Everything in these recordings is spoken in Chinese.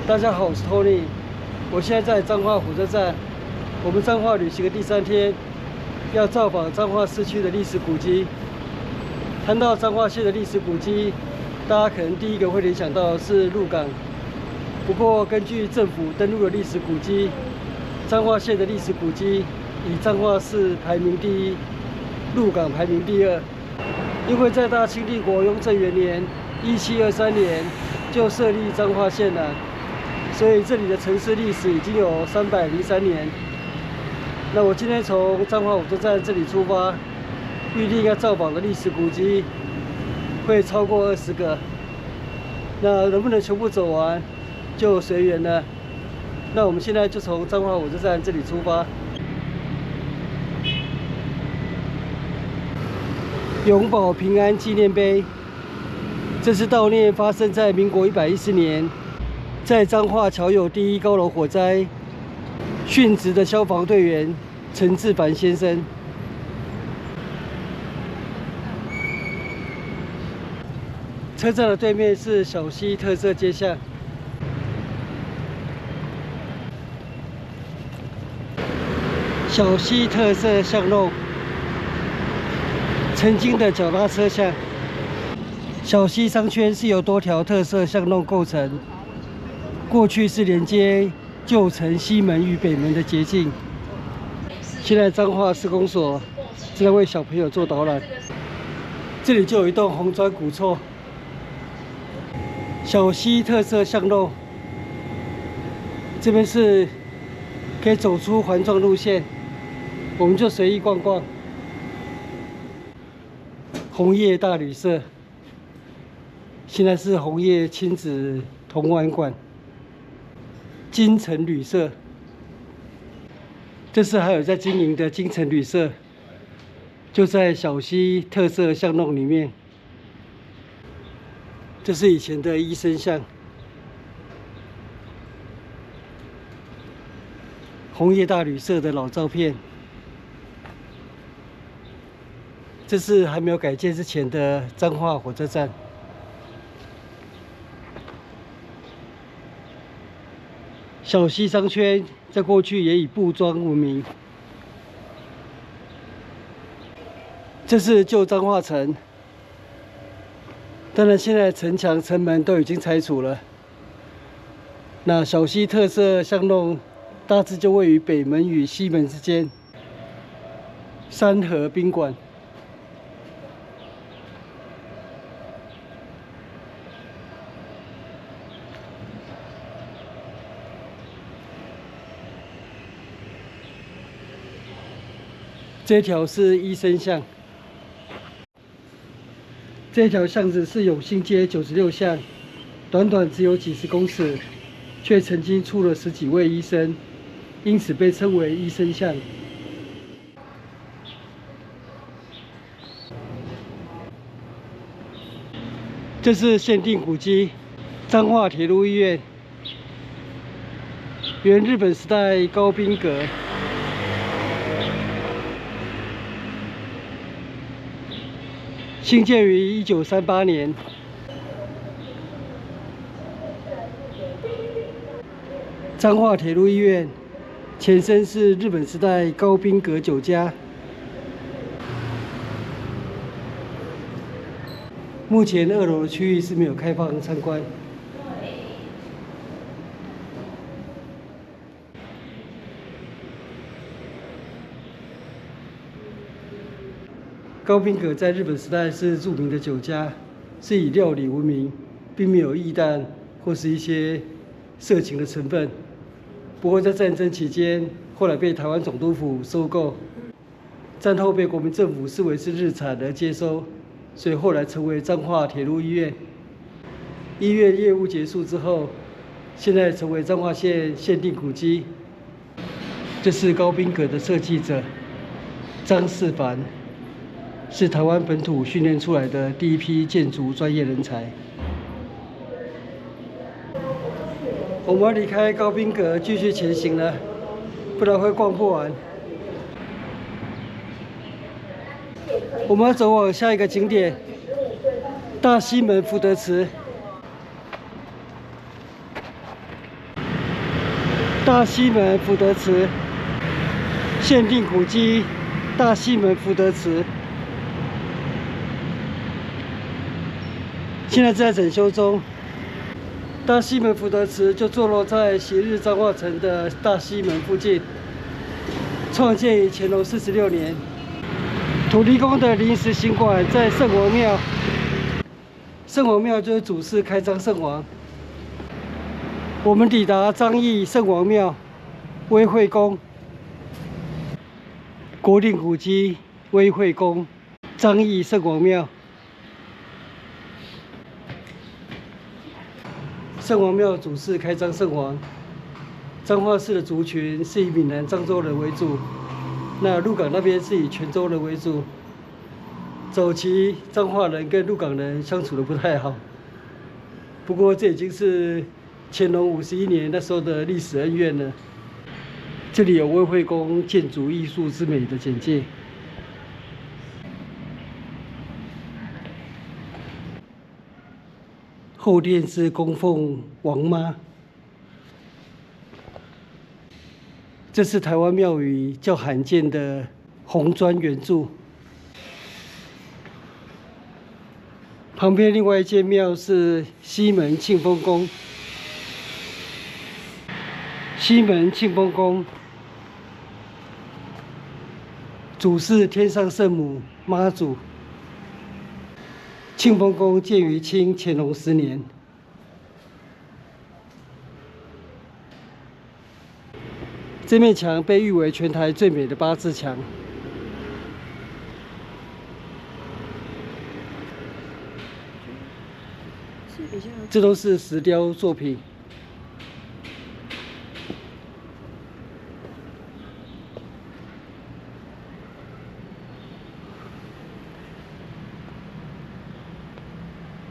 大家好，我是 Tony， 我現在在彰化火車站。我們彰化旅行的第3天，要造訪彰化市區的歷史古蹟。談到彰化縣的歷史古蹟，大家可能第一個會聯想到的是鹿港。不過，根據政府登錄的歷史古蹟，彰化縣的歷史古蹟以彰化市排名第1，鹿港排名第2。因為在大清帝國雍正元年1723年就設立彰化縣了。所以這裡的城市歷史已經有303年。那我今天從彰化火車站這裡出發，預定要造訪的歷史古蹟會超過20個。那能不能全部走完，就隨緣了。那我們現在就從彰化火車站這裡出發。永保平安紀念碑，這是悼念發生在民國110年。在彰化橋友第1高樓火災殉職的消防隊員陳志凡先生。車站的對面是小溪特色街巷。小溪特色巷弄，曾經的腳踏車巷。小溪商圈是由多條特色巷弄構成。過去是連接舊城西門與北門的捷徑。現在彰化施工所正在為小朋友做導覽。這裡就有一棟紅磚古厝。小溪特色巷弄，這邊是可以走出環狀路線，我們就隨意逛逛。紅葉大旅社，現在是紅葉親子童玩館。金城旅社，這是還有在經營的金城旅社，就在小溪特色巷弄裡面。這是以前的醫生巷。紅葉大旅社的老照片，這是還沒有改建之前的彰化火車站。小溪商圈在過去也以布莊聞名。這是舊彰化城，當然現在城牆、城門都已經拆除了。那小溪特色巷弄大致就位於北門與西門之間。山河賓館。這條是醫生巷，這條巷子是永興街96巷，短短只有幾十公尺，卻曾經出了10幾位醫生，因此被稱為醫生巷。這是限定古蹟，彰化鐵路醫院，原日本時代高濱閣。興建於1938年。彰化鐵路醫院前身是日本時代高濱閣酒家。目前2樓的區域是沒有開放參觀。高濱閣在日本時代是著名的酒家，是以料理聞名，並沒有義彈或是一些色情的成分。不過在戰爭期間，後來被台灣總督府收購，戰後被國民政府視為是日產而接收，所以後來成為彰化鐵路醫院。醫院業務結束之後，現在成為彰化縣限定古蹟。這是高濱閣的設計者張世凡。是台灣本土訓練出來的第一批建築專業人才。我們要離開高濱閣，繼續前行了，不然會逛不完。我們要走往下一個景點——大西門福德祠。大西門福德祠限定古蹟，大西門福德祠现在正在整修中。大西门福德祠就坐落在昔日彰化城的大西门附近，創建於乾隆46年。土地公的臨時行館在聖王廟，聖王廟就是主祀開漳聖王。我們抵達彰義聖王廟、威惠宮、國定古蹟威惠宮、彰義聖王廟。聖王廟主祀開漳聖王，彰化市的族群是以閩南漳州人為主，那鹿港那邊是以泉州人為主。早期彰化人跟鹿港人相處得不太好，不過這已經是乾隆51年那時候的歷史恩怨了。這裡有威惠宮建築藝術之美的簡介。後殿是供奉王媽，這是台灣廟宇較罕見的紅磚圓柱。旁邊另外一間廟是西門慶豐宮，西門慶豐宮主祀天上聖母媽祖。慶豐宮建於清乾隆10年。這面牆被譽為全台最美的8字牆。這都是石雕作品。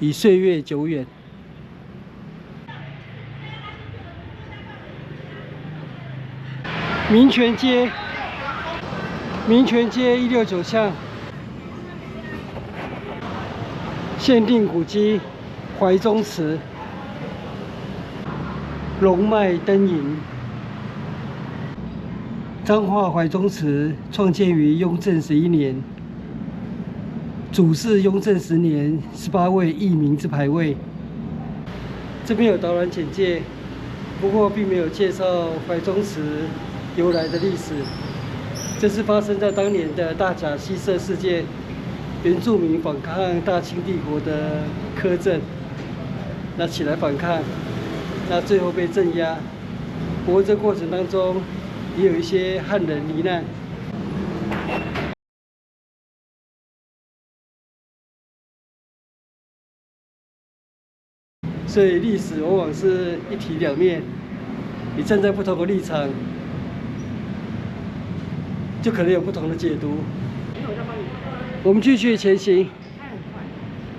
已歲月久遠。民權街，民權街169巷，限定古蹟懷中祠，龍脈燈影。彰化懷中祠創建於雍正11年。主祀雍正10年18位義民之牌位。這邊有導覽簡介，不過並沒有介紹懷中祠由來的歷史。這是發生在當年的大甲溪社事件，原住民反抗大清帝國的苛政，那起來反抗，那最後被鎮壓。不過這過程當中也有一些漢人罹難。所以歷史往往是一體兩面，你站在不同的立場，就可能有不同的解讀。我們繼續前行，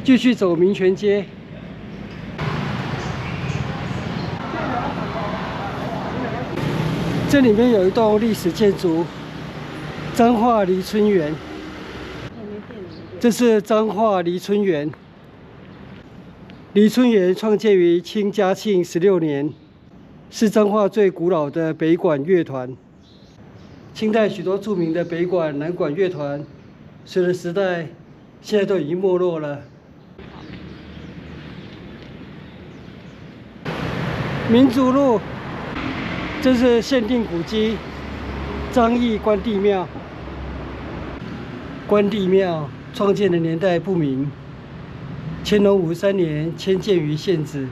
繼續走民權街。這裡面有一棟歷史建築——彰化黎春園。這是彰化黎春園。黎春園創建於清嘉慶16年，是彰化最古老的北管樂團。清代許多著名的北管、南管樂團，隨着時代，現在都已經沒落了。民族路，這是限定古蹟彰義關帝廟。關帝廟創建的年代不明。乾隆53年遷建於現址。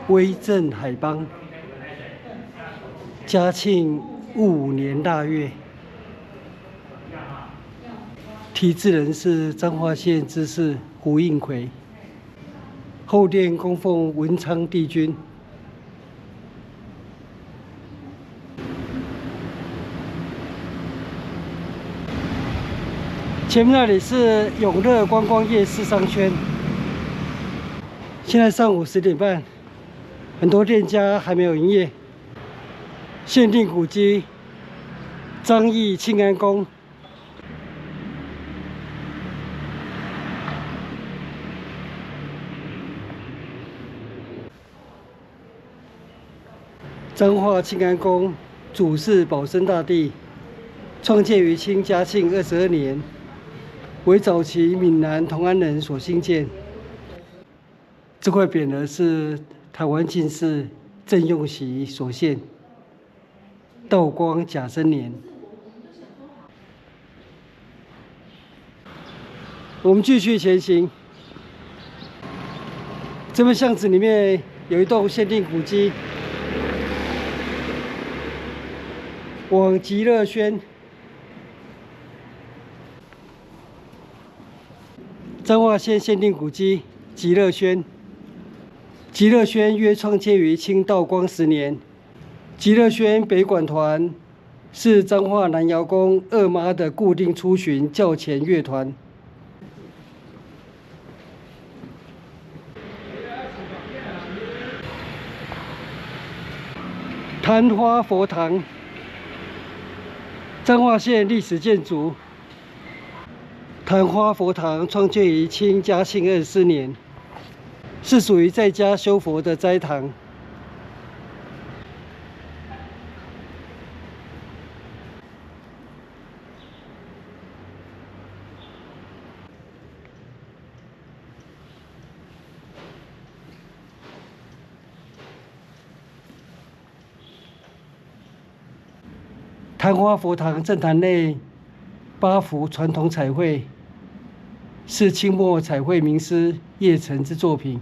威震海邦。嘉慶戊午年臘月，題字人是彰化縣知事胡應奎。後殿供奉文昌帝君。前面那裡是永樂觀光夜市商圈。現在上午10點半，很多店家還沒有營業。限定古蹟彰義慶安宮。彰化慶安宮主祀保生大帝，創建於清嘉慶22年，為早期閩南同安人所興建。這塊匾額是台灣進士鄭用錫所獻，道光甲申年。我們繼續前行，這邊巷子裡面有一棟限定古蹟，往極樂軒。彰化縣限定古蹟極樂軒。極樂軒約創建於清道光10年。極樂軒北管團是彰化南瑤宮二媽的固定出巡轎前樂團。曇花佛堂，彰化縣歷史建築。曇花佛堂創建於清嘉慶24年，是屬於在家修佛的齋堂。曇花佛堂正壇內8幅傳統彩繪，是清末彩繪名師葉承之作品。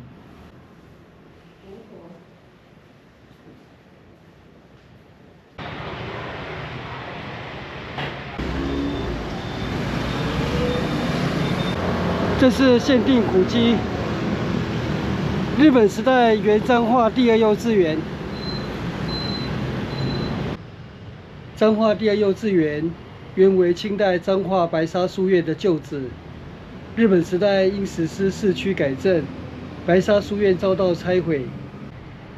這是限定古蹟，日本時代原彰化第2幼稚園。彰化第2幼稚園原為清代彰化白沙書院的舊址，日本時代因實施市區改正，白沙書院遭到拆毀。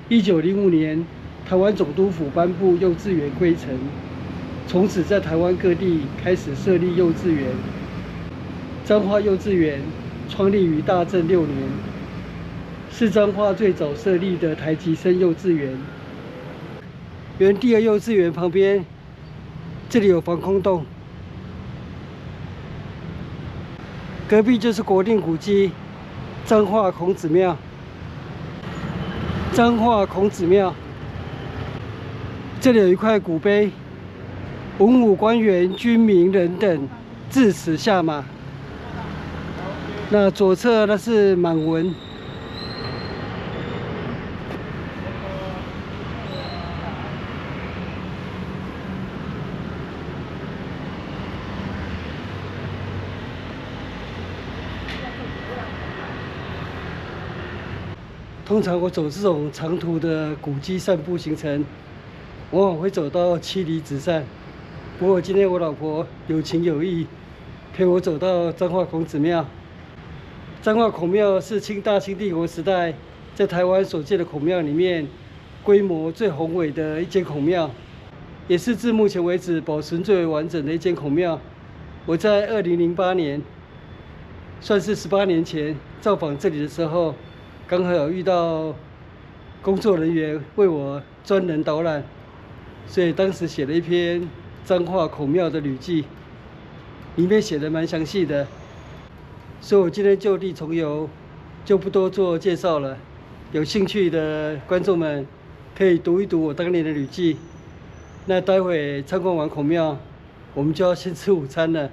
1905年，台灣總督府頒布幼稚園規程，從此在台灣各地開始設立幼稚園。彰化幼稚園創立於大正6年，是彰化最早設立的台籍生幼稚園。原第2幼稚園旁邊，這裡有防空洞，隔壁就是國定古蹟彰化孔子廟。彰化孔子廟，這裡有一塊古碑，文武官員、軍民人等自此下馬。那左側那是滿文。通常我走這種長途的古蹟散步行程，往往會走到妻離子散。不過今天我老婆有情有義，陪我走到彰化孔子廟。彰化孔廟是大清帝國時代在台灣所建的孔廟裡面規模最宏偉的一間孔廟，也是至目前為止保存最為完整的一間孔廟。我在2008年，算是18年前造訪這裡的時候，剛好有遇到工作人員為我專人導覽，所以當時寫了一篇彰化孔廟的旅記，裡面寫的蠻詳細的，所以我今天就地重遊，就不多做介紹了。有興趣的觀眾們可以讀一讀我當年的旅記。那待會參觀完孔廟，我們就要先吃午餐了。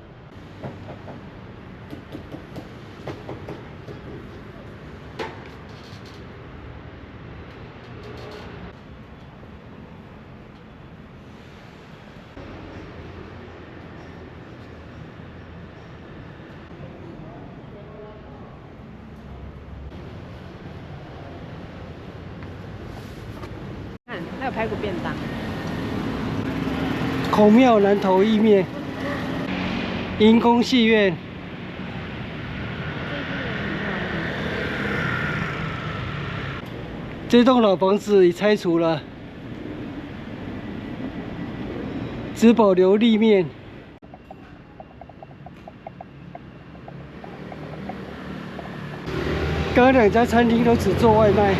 还有排骨便当。孔廟南投意麵，迎宮戲院。這棟老房子已拆除了，只保留立面。剛剛2家餐廳都只做外賣，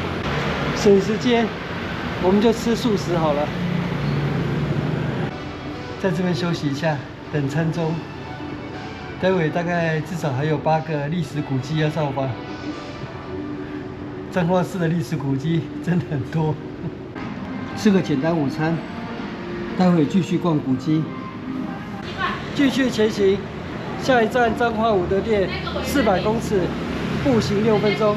省時間。我們就吃素食好了。在這邊休息一下，等餐中。待會大概至少還有8個歷史古蹟要造訪。彰化市的歷史古蹟真的很多。吃個簡單午餐，待會繼續逛古蹟，繼續前行。下一站彰化武德殿，400公尺，步行6分鐘。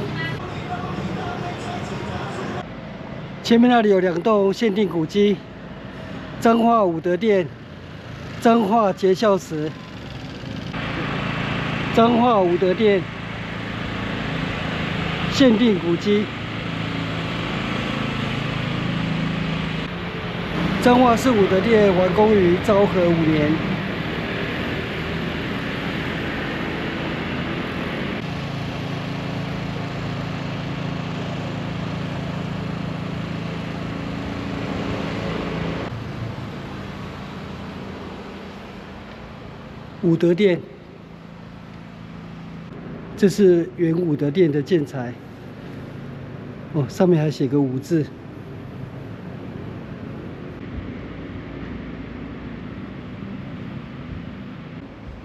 前面那裡有2棟限定古蹟：彰化武德殿、彰化結孝祠。彰化武德殿限定古蹟。彰化市武德殿完工於昭和5年。武德殿，這是原武德殿的建材。哦，上面還寫個武字。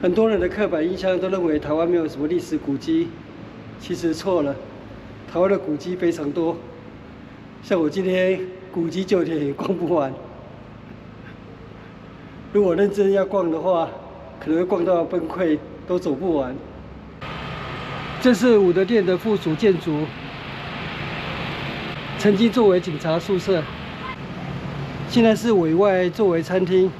很多人的刻板印象都認為台灣沒有什麼歷史古蹟，其實錯了。台灣的古蹟非常多，像我今天古蹟9天也逛不完。如果認真要逛的話，可能會逛到崩潰，都走不完。這是武德殿的附屬建築，曾經作為警察宿舍，現在是委外作為餐廳。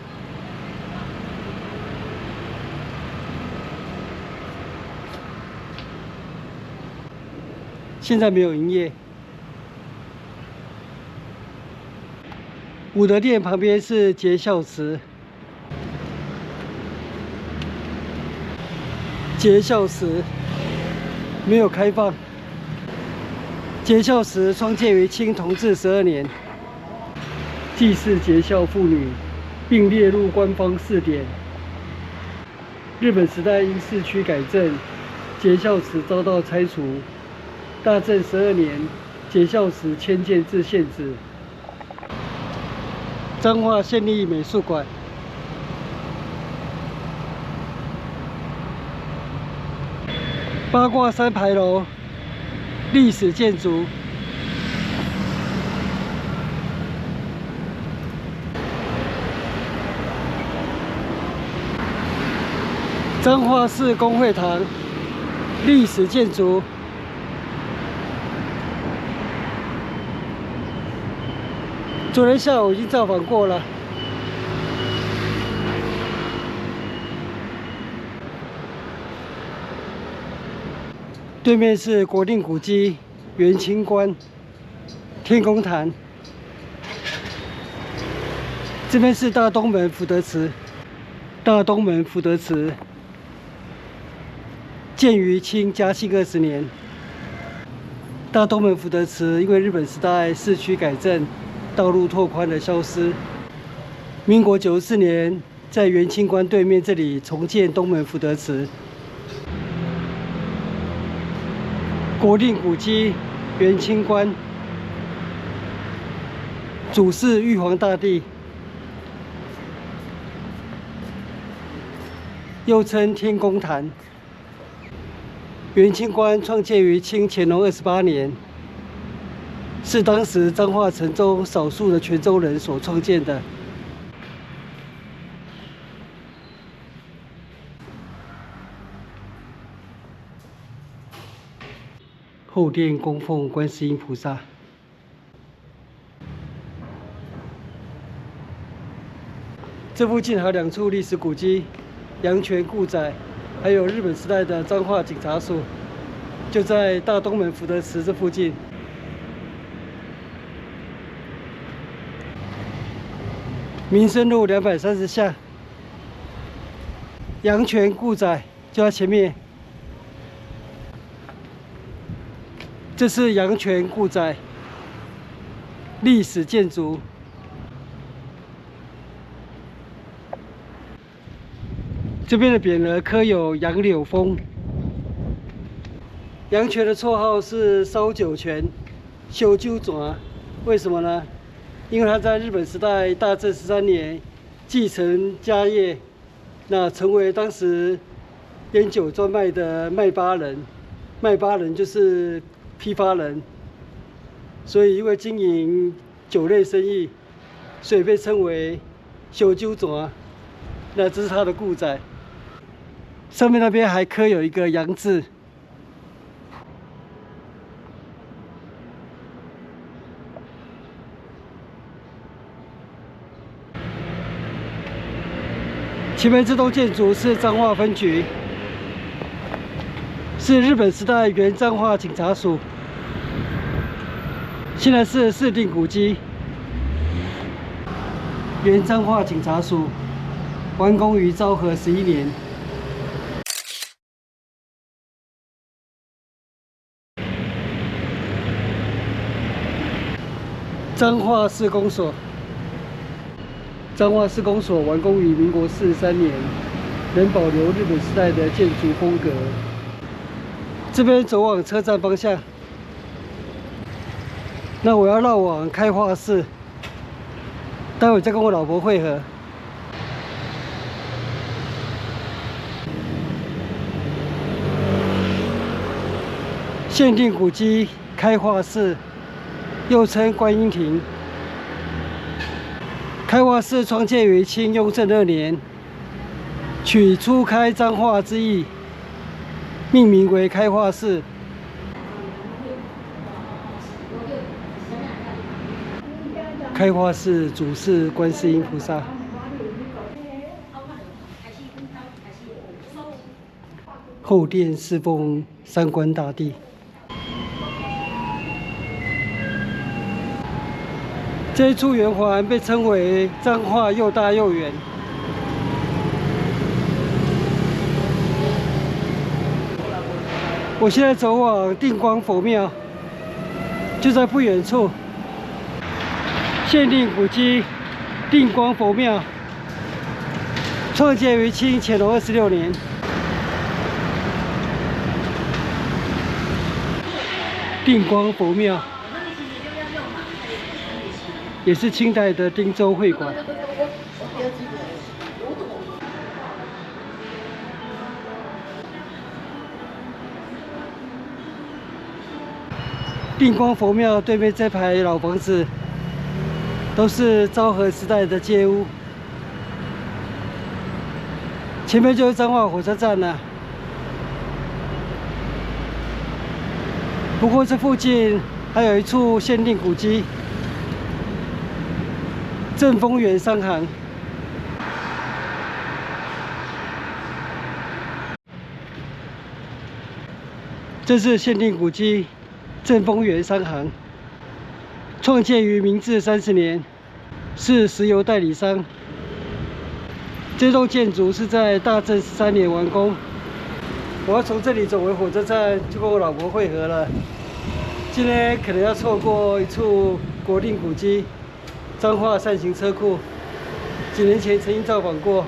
現在沒有營業。武德殿旁邊是結孝祠。結孝祠沒有開放。結孝祠創建於清同治12年，祭祀結孝婦女，並列入官方祀典。日本時代因市區改正，結孝祠遭到拆除。大正12年，結孝祠遷建至現址。彰化縣立美術館。八卦山牌樓，歷史建築。彰化市公會堂，歷史建築。昨天下午已經造訪過了。對面是國定古蹟元清觀、天公壇。這邊是大東門福德祠。大東門福德祠建於清嘉慶20年。大東門福德祠因為日本時代市區改正，道路拓寬而消失。民國94年，在元清觀對面這裡重建東門福德祠。國定古蹟元清觀，主祀玉皇大帝，又稱天公壇。元清觀創建於清乾隆28年，是當時彰化城中少數的泉州人所創建的。後殿供奉觀世音菩薩。這附近還有2處歷史古蹟，陽泉故宅，還有日本時代的彰化警察署，就在大東門福德祠這附近。民生路230巷，陽泉故宅就在前面。這是陽泉故宅，歷史建築。這邊的匾額刻有楊柳風。陽泉的綽號是燒酒泉、修酒泉，為什麼呢？因為他在日本時代大正13年繼承家業，那成為當時菸酒專賣的賣巴人。賣巴人就是批發人，所以因為經營酒類生意，所以被稱為小酒莊。那這是他的故宅，上面那邊還刻有一個洋字。前面這棟建築是彰化分局。是日本時代原彰化警察署，現在是市定古蹟。原彰化警察署完工於昭和11年。彰化市公所，彰化市公所完工於民國43年，仍保留日本时代的建築風格。這邊走往車站方向，那我要繞往開化寺，待會再跟我老婆會合。限定古蹟開化寺，又稱觀音亭。開化寺創建於清雍正2年，取初開彰化之意。命名為開化寺。開化寺主事觀世音菩薩。後殿侍奉三官大帝。這一處圓環被稱為彰化又大又圓。我現在走往定光佛廟，就在不遠處。限定古蹟定光佛廟，創建於清乾隆26年。定光佛廟也是清代的汀州會館。定光佛廟對面這排老房子，都是昭和時代的街屋。前面就是彰化火車站了。不過這附近還有一處限定古蹟——正豐園商行。這是限定古蹟。正豐園商行創建於明治30年，是石油代理商。這棟建築是在大正13年完工。我要從這裡走回火車站，就跟我老婆會合了。今天可能要錯過一處國定古蹟——彰化扇形車庫，幾年前曾經造訪過。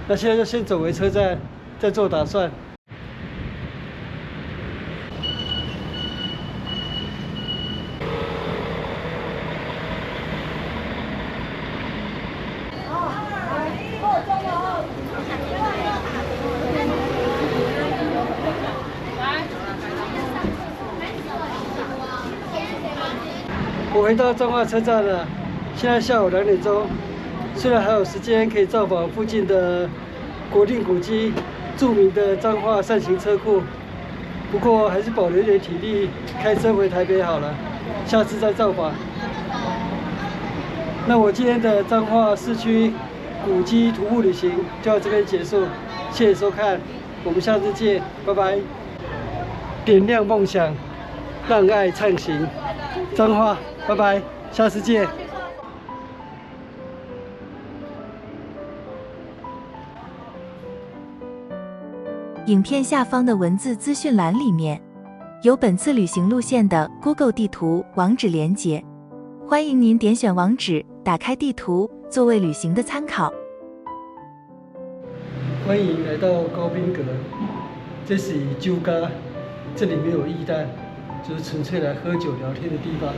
那現在就先走回車站，再做打算。我回到彰化車站了，現在下午2點鐘。雖然還有時間可以造訪附近的國定古蹟、著名的彰化扇形車庫，不過還是保留一點體力，開車回台北好了。下次再造訪。那我今天的彰化市區古蹟徒步旅行就到這邊結束，謝謝收看，我們下次見，拜拜。點亮夢想，讓愛暢行，彰化。拜拜，下次見。影片下方的文字資訊欄裡面有本次旅行路線的 Google 地圖網址連結，歡迎您點選網址，打開地圖，作為旅行的參考。歡迎來到高賓閣，這是酒家，這裡沒有液蛋。就是純粹來喝酒聊天的地方。